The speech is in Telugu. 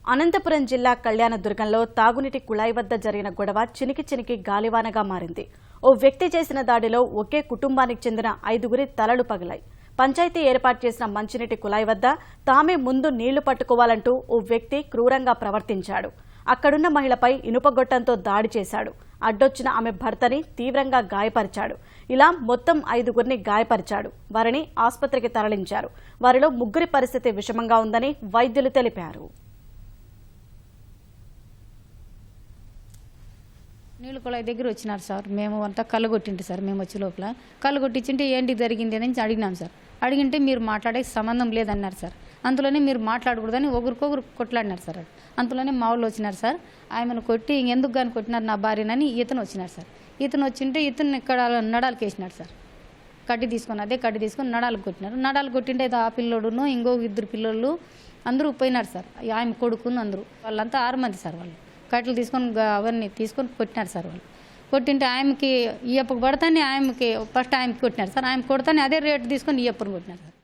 అనంతపురం జిల్లా కళ్యాణదుర్గంలో తాగునీటి కుళాయి వద్ద జరిగిన గొడవ చినికి గాలివానగా మారింది. ఓ వ్యక్తి చేసిన దాడిలో ఒకే కుటుంబానికి చెందిన 5గురి తలలు పగిలాయి. పంచాయతీ ఏర్పాటు చేసిన మంచినీటి కుళాయి వద్ద తామే ముందు నీళ్లు పట్టుకోవాలంటూ ఓ వ్యక్తి క్రూరంగా ప్రవర్తించాడు. అక్కడున్న మహిళపై ఇనుపగొట్టంతో దాడి చేశాడు. అడ్డొచ్చిన ఆమె భర్తని తీవ్రంగా గాయపరిచాడు. ఇలా మొత్తం 5గురిని గాయపరిచాడు. వారిని ఆసుపత్రికి తరలించారు. వారిలో 3 పరిస్థితి విషమంగా ఉందని వైద్యులు తెలిపారు. నీళ్ళు కుళాయి దగ్గర వచ్చినారు సార్. మేము అంతా కళ్ళు కొట్టింటి సార్. మేము వచ్చే లోపల కళ్ళు కొట్టించింటే ఏంటి జరిగింది అని అడిగినాం సార్. అడిగింటే మీరు మాట్లాడే సంబంధం లేదన్నారు సార్. అందులోనే మీరు మాట్లాడకూడదని ఒకరికొకరు కొట్లాడినారు సార్. అందులోనే మా వాళ్ళు వచ్చినారు సార్. ఆమెను కొట్టి ఇంకెందుకు కానీ కొట్టినారు నా భార్యనని ఇతను వచ్చినారు సార్. ఇతను వచ్చింటే ఇతను ఇక్కడ నడాలకు వేసినాడు సార్. కడ్డి తీసుకొని నడాలకు కొట్టినారు. నడాలు కొట్టింటే ఆ పిల్లోడును ఇంకో 2 పిల్లలు అందరూ పోయినారు సార్. ఆమె కొడుకును అందరూ వాళ్ళంతా 6 మంది సార్. వాళ్ళు కట్టెలు తీసుకొని అవన్నీ తీసుకొని కొట్టినారు సార్. వాళ్ళు కొట్టింటే ఆమెకి ఈ అప్పకు పడతానే ఆమెకి ఫస్ట్ ఆమెకి కొట్టినారు సార్. ఆమె కొడతానే అదే రేటు తీసుకొని ఈ అప్పని కొట్టినారు సార్.